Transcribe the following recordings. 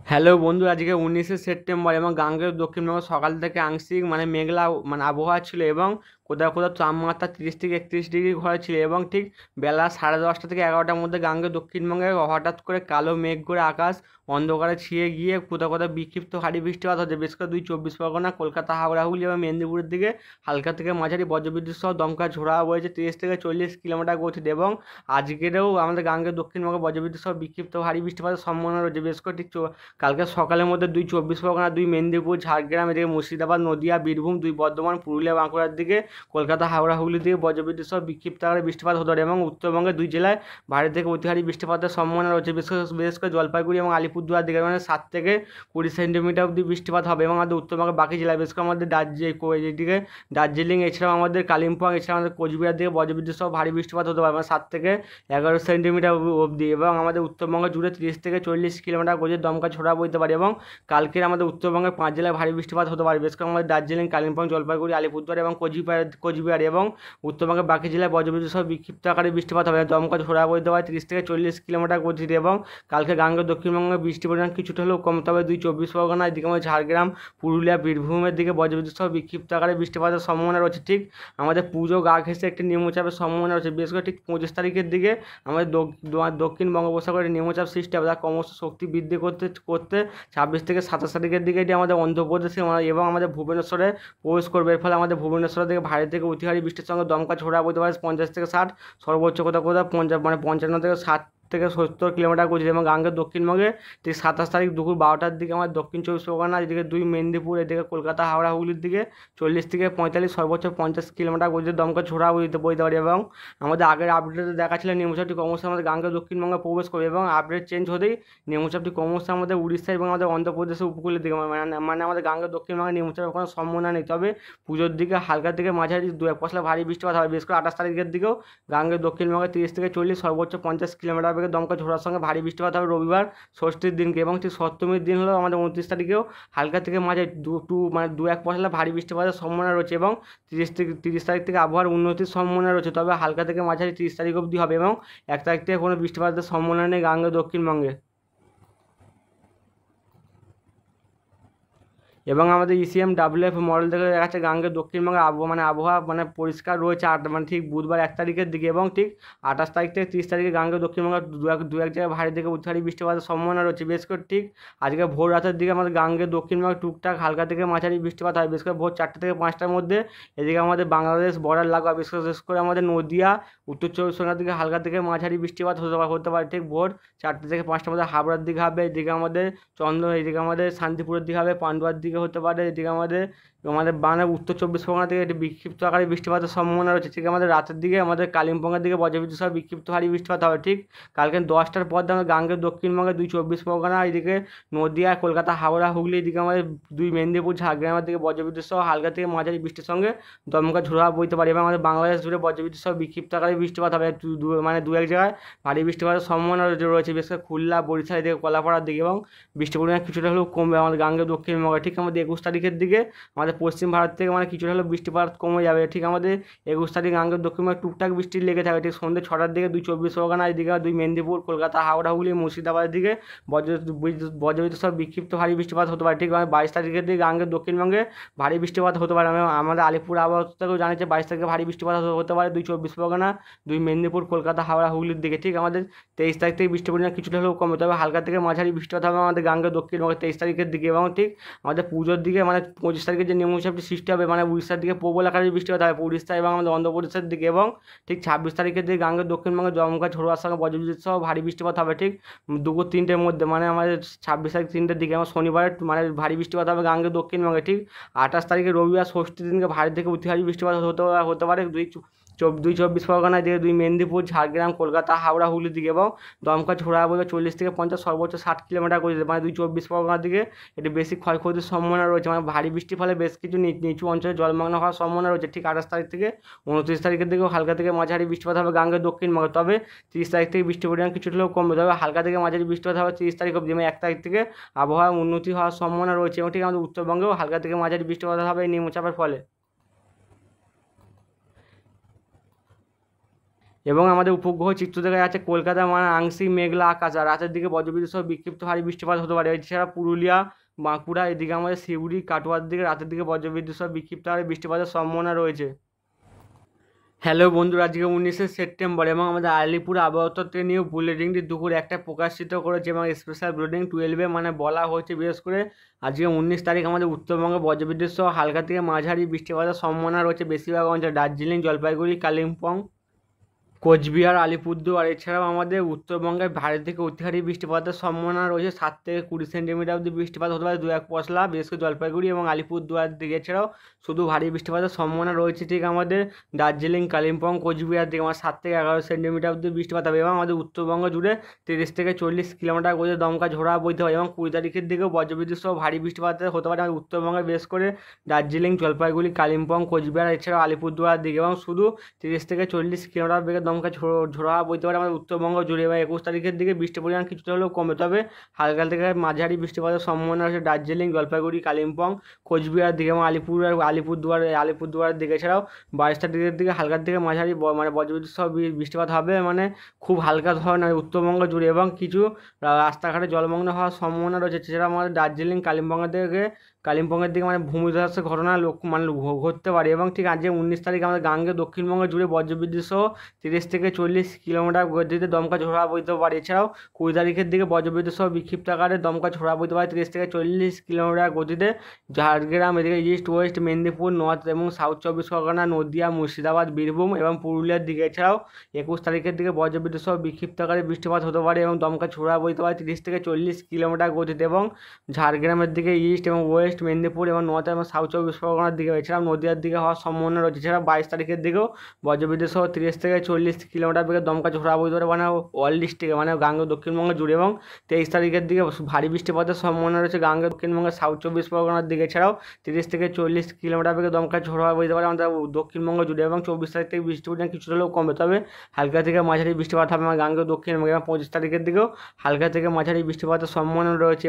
Hello বন্ধু, আজকে 19শে September এবং গাঙ্গেয় দক্ষিণবঙ্গ সকাল থেকে আংশিক মেঘলা আবহাওয়া ছিল এবং কোথাও কোথাও তাপমাত্রা 30 থেকে 31 ডিগ্রি ঘরে ছিল এবং ঠিক বেলা 10:30 থেকে 11টার মধ্যে গাঙ্গেয় দক্ষিণবঙ্গে হঠাৎ করে কালো মেঘ করে আকাশ অন্ধকারে ছিয়ে গিয়ে কোথাও কোথাও বিক্ষিপ্ত ভারী বৃষ্টিপাত হচ্ছে। বিশেষ করে 2 চব্বিশ পরগনা, কলকাতা, হাওড়া, হুগলি এবং মেদিনীপুরের দিকে হালকা থেকে মাঝারি বজ্রবিদ্যুৎ সহ দমকা ঝোড়া বয়েছে 30 থেকে 40 কিলোমিটার গতিতে এবং আজকেরও আমাদের গাঙ্গেয় দক্ষিণবঙ্গে বজ্রবিদ্যুৎ সহ বিক্ষিপ্ত ভারী বৃষ্টিপাতের সম্ভাবনা রয়েছে। বিশেষ করে ঠিক কালকে সকালের মধ্যে 2 চব্বিশ পরগনা, 2 মেদিনীপুর, ঝাড়গ্রাম, এদিকে মুর্শিদাবাদ, নদিয়া, বীরভূম, 2 বর্ধমান, পুরুলিয়া, বাঁকুড়ার দিকে, কলকাতা, হাওড়া, হুগলির দিকে বজ্রবিদ্যুৎ সহ বিক্ষিপ্ত আকারে বৃষ্টিপাত হতে পারে এবং উত্তরবঙ্গের 2 জেলায় ভারী থেকে অতি ভারী বৃষ্টিপাতের সম্ভাবনা রয়েছে। বিশেষ করে জলপাইগুড়ি এবং আলিপুরদুয়ার দিকে 7 থেকে 20 সেন্টিমিটার অব্দি বৃষ্টিপাত হবে এবং আমাদের উত্তরবঙ্গের বাকি জেলায় বিশেষ করে আমাদের এদিকে দার্জিলিং, এছাড়াও আমাদের কালিম্পং, এছাড়া আমাদের কোচবিহার দিকে বজ্রবিদ্যুৎ সহ ভারী বৃষ্টিপাত হতে পারে 7 থেকে 11 সেন্টিমিটার অবধি এবং আমাদের উত্তরবঙ্গ জুড়ে 30 থেকে 40 কিলোমিটার গতির দমকা ঝোড়া বইতে পারে এবং কালকের আমাদের উত্তরবঙ্গের 5 জেলায় ভারী বৃষ্টিপাত হতে পারে। বিশেষ করে আমাদের দার্জিলিং, কালিম্পং, জলপাইগুড়ি, আলিপুরদুয়ার এবং কোচবিহার এবং উত্তরবঙ্গের বাকি জেলায় বজ্রবিদ্যুৎ সহ বিক্ষিপ্ত আকারে বৃষ্টিপাত হবে। দমকা ঝোড়া বইতে পারে 30 থেকে 40 কিলোমিটার গতিতে এবং কালকে গাঙ্গেয় দক্ষিণবঙ্গে বৃষ্টির পরিমাণ কিছুটা হলেও কমতে হবে। 2 চব্বিশ পরগনা, এদিকে আমাদের ঝাড়গ্রাম, পুরুলিয়া, বীরভূমের দিকে বজ্রবিদ্যুৎ সহ বিক্ষিপ্ত আকারে বৃষ্টিপাতের সম্ভাবনা রয়েছে। ঠিক আমাদের পুজো গা ঘেঁষে একটি নিম্নচাপের সম্ভাবনা রয়েছে। বিশেষ করে ঠিক 25 তারিখের দিকে আমাদের দক্ষিণ বঙ্গোপসাগরে নিম্নচাপ সৃষ্টি হবে, যা ক্রমশ শক্তি বৃদ্ধি করতে করতে 26 থেকে 27 তারিখের দিকে এটি আমাদের অন্ধ্রপ্রদেশে এবং আমাদের ভুবনেশ্বরে প্রবেশ করবে। এর ফলে আমাদের ভুবনেশ্বর থেকে ভারী থেকে অতি ভারী বৃষ্টির সঙ্গে দমকা ঝোড়া বইতে পারে 50 থেকে 60, সর্বোচ্চ কোথাও কোথাও 55 থেকে 60 থেকে 70 কিলোমিটার গতিতে এবং গাঙ্গের দক্ষিণবঙ্গে ঠিক 27 তারিখ দুপুর 12টার দিকে আমার দক্ষিণ 24 পরগনা, এদিকে 2 মেদিনীপুর, এদিকে কলকাতা, হাওড়া, হুগলির দিকে 40 থেকে 45, সর্বোচ্চ 50 কিলোমিটার গতিতে দমকা ঝোড়া বইতে পারে এবং আমাদের আগের আপডেটে দেখা ছিল নিম্নচাপটি ক্রমশ আমাদের গাঙ্গেয় দক্ষিণবঙ্গে প্রবেশ করবে এবং আপডেট চেঞ্জ হতেই নিম্নচাপটি ক্রমশ আমাদের উড়িষ্যা এবং আমাদের অন্ধ্রপ্রদেশের উপকূলের দিকে আমাদের গাঙ্গেয় দক্ষিণবঙ্গে নিম্নচাপের কোনো সম্ভাবনা নেই। তবে পুজোর দিকে হালকা থেকে মাঝারি 2-1 পশলা ভারী বৃষ্টিপাত হবে। বিশেষ করে 28 তারিখের দিকেও গাঙ্গেয় দক্ষিণবঙ্গে 30 থেকে 40, সর্বোচ্চ 50 কিলোমিটার বেগে দমকা ঝোড়ার সঙ্গে ভারী বৃষ্টিপাত হবে রবিবার ষষ্ঠীর দিনকে এবং ঠিক সপ্তমীর দিন হলো আমাদের 29 তারিখেও হালকা থেকে মাঝারি 2-1 পশলা ভারী বৃষ্টিপাতের সম্ভাবনা রয়েছে এবং 30 তারিখ থেকে আবহাওয়ার উন্নতির সম্ভাবনা রয়েছে। তবে হালকা থেকে মাঝারি 30 তারিখ অবধি হবে এবং 1 তারিখ থেকে কোনো বৃষ্টিপাতের সম্ভাবনা নেই গাঙ্গেয় দক্ষিণবঙ্গে। এবং আমাদের ECMWF মডেল থেকে দেখা যাচ্ছে গাঙ্গের দক্ষিণবঙ্গে আবহাওয়া পরিষ্কার রয়েছে ঠিক বুধবার 1 তারিখের দিকে এবং ঠিক 28 তারিখ থেকে 30 তারিখে গাঙ্গের দক্ষিণবঙ্গে দু এক জায়গায় ভারী থেকে অতি ভারী বৃষ্টিপাতের সম্ভাবনা রয়েছে। বিশেষ করে ঠিক আজকে ভোর রাতের দিকে আমাদের গাঙ্গের দক্ষিণবঙ্গে টুকটাক হালকা থেকে মাঝারি বৃষ্টিপাত হয়। বিশেষ করে ভোর 4টা থেকে 5টার মধ্যে এদিকে আমাদের বাংলাদেশ বর্ডার লাগোয়া বিশেষ করে আমাদের নদিয়া, উত্তর চব্বিশ পরগনার দিকে হালকা থেকে মাঝারি বৃষ্টিপাত হতে পারে ঠিক ভোর 4টা থেকে 5টার মধ্যে হাবড়ার দিকে হবে, এদিকে আমাদের এদিকে আমাদের শান্তিপুরের দিকে হবে, পান্ডুয়ার দিকে হতে পারে, এদিকে আমাদের উত্তর চব্বিশ পরগনা থেকে একটি বিক্ষিপ্ত আকারে বৃষ্টিপাতের সম্ভাবনা রয়েছে। ঠিক আমাদের রাতের দিকে আমাদের কালিম্পংয়ের দিকে বজ্রবিদ্যুৎ সহ বিক্ষিপ্ত ভারী বৃষ্টিপাত হবে। ঠিক কালকে 10টার পর আমাদের গাঙ্গের দক্ষিণবঙ্গে 2 চব্বিশ পরগনা, এদিকে নদিয়া, কলকাতা, হাওড়া, হুগলি, এদিকে আমাদের 2 মেদিনীপুর, ঝাড়গ্রামের দিকে বজ্রবিদ্যুৎ সহ হালকা থেকে মাঝারি বৃষ্টির সঙ্গে দমকা ঝোড়া বইতে পারে এবং আমাদের বাংলাদেশ জুড়ে বজ্রবিদ্যুৎ সহ বিক্ষিপ্ত আকারে বৃষ্টিপাত হবে। 2-1 জায়গায় ভারী বৃষ্টিপাতের সম্ভাবনা রয়েছে, বিশেষ করে খুলনা, বরিশাল, এদিকে কলাপাড়ার দিকে এবং বৃষ্টির পরিমাণ কিছুটা হলেও কমবে আমাদের গাঙ্গেয় দক্ষিণবঙ্গে। ঠিক আমাদের 21 তারিখের দিকে আমাদের পশ্চিম ভারত থেকে কিছুটা হলেও বৃষ্টিপাত কমে যাবে। ঠিক আমাদের 21 তারিখ গাঙ্গেয় দক্ষিণবঙ্গে টুকটাক বৃষ্টি লেগে থাকে। ঠিক সন্ধ্যে 6টার দিকে 2 চব্বিশ পরগনা, এদিকে 2 মেদিনীপুর, কলকাতা, হাওড়া, হুগলি, মুর্শিদাবাদের দিকে বজ্রবিদ্যুৎ সহ বিক্ষিপ্ত ভারী বৃষ্টিপাত হতে পারে। ঠিক 22 তারিখের দিকে গাঙ্গের দক্ষিণবঙ্গে ভারী বৃষ্টিপাত হতে পারে। আমাদের আলিপুর আবহাওয়া থেকেও জানিয়েছে 22 তারিখে ভারী বৃষ্টিপাত হতে পারে 2 চব্বিশ পরগনা, 2 মেদিনীপুর, কলকাতা, হাওড়া, হুগলির দিকে। ঠিক আমাদের 23 তারিখ থেকে বৃষ্টির পরিমাণ কিছুটা হলেও কমে, তবে হালকা থেকে মাঝারি বৃষ্টিপাত হবে আমাদের গাঙ্গের দক্ষিণবঙ্গে 23 তারিখের দিকে এবং ঠিক আমাদের পুজোর দিকে 25 তারিখে যে নিম্নচাপটি সৃষ্টি হবে উড়িষ্যার দিকে প্রবল আকারে বৃষ্টিপাত হবে উড়িষ্যা এবং আমাদের অন্ধ্রপ্রদেশের দিকে এবং ঠিক 26 তারিখের দিকে গাঙ্গের দক্ষিণবঙ্গে দমকা ঝোড়োর সঙ্গে বজ্রবিদ্যুৎ সহ ভারী বৃষ্টিপাত হবে ঠিক দুপুর 3টের মধ্যে আমাদের 26 তারিখ 3টের দিকে আমার শনিবারে ভারী বৃষ্টিপাত হবে গাঙ্গের দক্ষিণবঙ্গে। ঠিক 28 তারিখে রবিবার ষষ্ঠীর দিনকে ভারী থেকে অতি ভারী বৃষ্টিপাত হতে পারে 2 চব্বিশ পরগনায় দিকে 2 মেদিনীপুর, ঝাড়গ্রাম, কলকাতা, হাওড়া, হুগলির দিকে এবং দমকা ঝোড়া বইবে 40 থেকে 50, সর্বোচ্চ 60 কিলোমিটার গতিতে 2 চব্বিশ পরগনার দিকে একটি বেশি ক্ষয়ক্ষতির সম্ভাবনা রয়েছে। ভারী বৃষ্টির ফলে বেশ কিছু নিচু অঞ্চলে জলমগ্ন হওয়ার সম্ভাবনা রয়েছে। ঠিক 28 তারিখ থেকে 29 তারিখের দিকেও হালকা থেকে মাঝারি বৃষ্টিপাত হবে গাঙ্গের দক্ষিণবঙ্গে, তবে 30 তারিখ থেকে বৃষ্টির পরিমাণ কিছুটা হলেও কমবে, তবে হালকা থেকে মাঝারি বৃষ্টিপাত হবে 30 তারিখ অবধি। 1 তারিখ থেকে আবহাওয়া উন্নতি হওয়ার সম্ভাবনা রয়েছে এবং ঠিক আমাদের উত্তরবঙ্গেও হালকা থেকে মাঝারি বৃষ্টিপাত হবে এই নিম্নচাপের ফলে। এবং আমাদের উপগ্রহ চিত্র দেখা যাচ্ছে কলকাতা মানে আংশিক মেঘলা আকাশ, আর রাতের দিকে বজ্রবিদ্যুৎ সহ বিক্ষিপ্ত ভারী বৃষ্টিপাত হতে পারে। এছাড়া পুরুলিয়া, বাঁকুড়া, এদিকে আমাদের সিউড়ি, কাটোয়ার দিকে রাতের দিকে বজ্রবিদ্যুৎ সহ বিক্ষিপ্ত ভারী বৃষ্টিপাতের সম্ভাবনা রয়েছে। হ্যালো বন্ধুরা, আজকে 19শে সেপ্টেম্বর এবং আমাদের আলিপুর আবহাওয়া দপ্তর নিয়ে বুলেটিনটি দুপুর 1টায় প্রকাশিত করেছে এবং স্পেশাল বুলেটিন 12-এ মানে বলা হয়েছে বিশেষ করে আজকে 19 তারিখ আমাদের উত্তরবঙ্গে বজ্রবিদ্যুৎ সহ হালকা থেকে মাঝারি বৃষ্টিপাতের সম্ভাবনা রয়েছে বেশিরভাগ অঞ্চলে, দার্জিলিং, জলপাইগুড়ি, কালিম্পং, কোচবিহার, আলিপুরদুয়ার। এছাড়াও আমাদের উত্তরবঙ্গে ভারী থেকে অতি ভারী বৃষ্টিপাতের সম্ভাবনা রয়েছে 7 থেকে 20 সেন্টিমিটার অবধি বৃষ্টিপাত হতে পারে 2-1 পশলা, বিশেষ করে জলপাইগুড়ি এবং আলিপুরদুয়ার দিকে। এছাড়াও শুধু ভারী বৃষ্টিপাতের সম্ভাবনা রয়েছে ঠিক আমাদের দার্জিলিং, কালিম্পং, কোচবিহার দিকে আমার 7 থেকে 11 সেন্টিমিটার অবধি বৃষ্টিপাত হবে এবং আমাদের উত্তরবঙ্গ জুড়ে 30 থেকে 40 কিলোমিটার গতিতে দমকা ঝোড়া বইতে হয় এবং 20 তারিখের দিকেও বজ্রবিদ্যুৎ সহ ভারী বৃষ্টিপাত হতে পারে আমাদের উত্তরবঙ্গে বিশেষ করে দার্জিলিং, জলপাইগুড়ি, কালিম্পং, কোচবিহার এছাড়াও আলিপুরদুয়ার দিকে এবং শুধু 30 থেকে 40 কিলোমিটার বেগে দমকা ঝোড়া বইতে পারে আমাদের উত্তরবঙ্গ জুড়ে। এবং 21 তারিখের দিকে বৃষ্টির পরিমাণ কিছুটা হলেও কমে, তবে হালকা থেকে মাঝারি বৃষ্টিপাতের সম্ভাবনা রয়েছে দার্জিলিং, জলপাইগুড়ি, কালিম্পং, কোচবিহার দিকে এবং আলিপুরদুয়ারের দিকে। এছাড়াও 22 তারিখের দিকে হালকা থেকে মাঝারি মানে বজ্রবিদ্যুৎ সহ বৃষ্টিপাত হবে, মানে খুব হালকা ধরনের উত্তরবঙ্গ জুড়ে এবং কিছু রাস্তাঘাটে জলমগ্ন হওয়ার সম্ভাবনা রয়েছে। এছাড়া আমাদের দার্জিলিং, কালিম্পংয়ের দিকে মানে ভূমিধসের ঘটনা ঘটতে পারে এবং ঠিক আজকে 19 তারিখ আমাদের গাঙ্গে দক্ষিণবঙ্গ জুড়ে বজ্রবিদ্যুৎ সহ 30 থেকে 40 কিলোমিটার গতিতে দমকা ঝোড়া বইতে পারে। এছাড়াও 20 তারিখের দিকে বজ্রবিদ্যুৎ সহ বিক্ষিপ্ত আকারে দমকা ঝোড়া বইতে পারে 30 থেকে 40 কিলোমিটার গতিতে ঝাড়গ্রাম, এদিকে ইস্ট ওয়েস্ট মেদিনীপুর, নর্থ এবং সাউথ 24 পরগনা, নদিয়া, মুর্শিদাবাদ, বীরভূম এবং পুরুলিয়ার দিকে। এছাড়াও 21 তারিখের দিকে বজ্রবিদ্যুৎ সহ বিক্ষিপ্ত আকারে বৃষ্টিপাত হতে পারে এবং দমকা ঝোড়া বইতে পারে 30 থেকে 40 কিলোমিটার গতিতে এবং ঝাড়গ্রামের দিকে ইস্ট এবং ওয়েস্ট মেদিনীপুর এবং নর্থ এবং সাউথ 24 পরগনার দিকে। এছাড়াও নদিয়ার দিকে হওয়ার সম্ভাবনা রয়েছে। এছাড়া 22 তারিখের দিকেও বজ্রবিদ্যুৎ সহ 30 থেকে 40 কিলোমিটার বেগে দমকা ঝোড়া বইতে পারে মানে অল ডিস্ট্রিক্টে মানে গাঙ্গে দক্ষিণবঙ্গ জুড়ে এবং 23 তারিখের দিকে ভারী বৃষ্টিপাতের সম্ভাবনা রয়েছে গাঙ্গে দক্ষিণবঙ্গের সাউথ 24 পরগনার দিকে। এছাড়াও 30 থেকে 40 কিলোমিটার বেগে দমকা ঝোড়া বইতে পারে আমাদের দক্ষিণবঙ্গ জুড়ে এবং 24 তারিখ থেকে বৃষ্টির পরিমাণ কিছুটা হলেও কমবে, তবে হালকা থেকে মাঝারি বৃষ্টিপাত হবে আমার গাঙ্গে দক্ষিণবঙ্গে এবং 25 তারিখের দিকেও হালকা থেকে মাঝারি বৃষ্টিপাতের সম্ভাবনা রয়েছে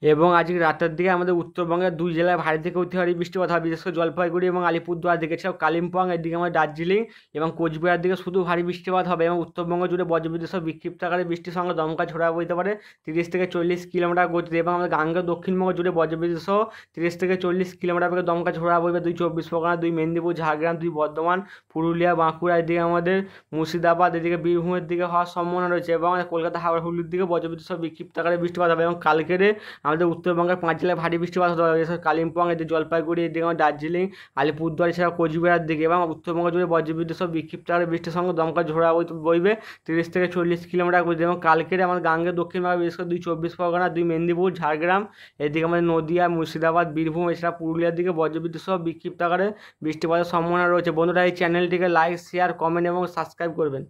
এবং আজকে রাতের দিকে আমাদের উত্তরবঙ্গের 2 জেলায় ভারী থেকে অতি ভারী বৃষ্টিপাত হবে বিশেষ করে জলপাইগুড়ি এবং আলিপুরদুয়ার দিকে। এছাড়াও কালিম্পং এর দিকে আমাদের দার্জিলিং এবং কোচবিহার দিকে শুধু ভারী বৃষ্টিপাত হবে এবং উত্তরবঙ্গ জুড়ে বজ্রবিদ্যুৎ সহ বিক্ষিপ্ত আকারে বৃষ্টির সঙ্গে দমকা ঝোড়া বইতে পারে 30 থেকে 40 কিলোমিটার গতিতে এবং আমাদের গাঙ্গেয় দক্ষিণবঙ্গ জুড়ে বজ্রবিদ্যুৎ সহ 30 থেকে 40 কিলোমিটার বেগে দমকা ঝোড়া বইবে 2 24 পরগনা, 2 মেদিনীপুর, ঝাড়গ্রাম, 2 বর্ধমান, পুরুলিয়া, বাঁকুড়া, এদিকে আমাদের মুর্শিদাবাদ, এদিকে বীরভূমের দিকে হওয়ার সম্ভাবনা রয়েছে এবং আমাদের কলকাতা, হাওড়া, হুগলির দিকে বজ্রবিদ্যুৎ সহ বিক্ষিপ্ত আকারে বৃষ্টিপাত হবে এবং কালকেরে আমাদের উত্তরবঙ্গের 5 জেলায় ভারী বৃষ্টিপাত হতে পারে বিশেষ করে কালিম্পং, এদিকে জলপাইগুড়ি, এদিকে আমার দার্জিলিং, আলিপুরদুয়ার এছাড়া কোচবিহার দিকে এবং উত্তরবঙ্গ জুড়ে বজ্রবিদ্যুৎ সহ বিক্ষিপ্ত আকারে বৃষ্টির সঙ্গে দমকা ঝোড়া বইবে 30 থেকে 40 কিলোমিটার গতিতে এবং কালকের আমাদের গাঙ্গের দক্ষিণবঙ্গে বিশেষ করে 2 24 পরগনা, 2 মেদিনীপুর, ঝাড়গ্রাম, এদিকে আমাদের নদিয়া, মুর্শিদাবাদ, বীরভূম এছাড়া পুরুলিয়ার দিকে বজ্রবিদ্যুৎ সহ বিক্ষিপ্ত আকারে বৃষ্টিপাতের সম্ভাবনা রয়েছে। বন্ধুরা এই চ্যানেলটিকে লাইক, শেয়ার, কমেন্ট এবং সাবস্ক্রাইব করবেন।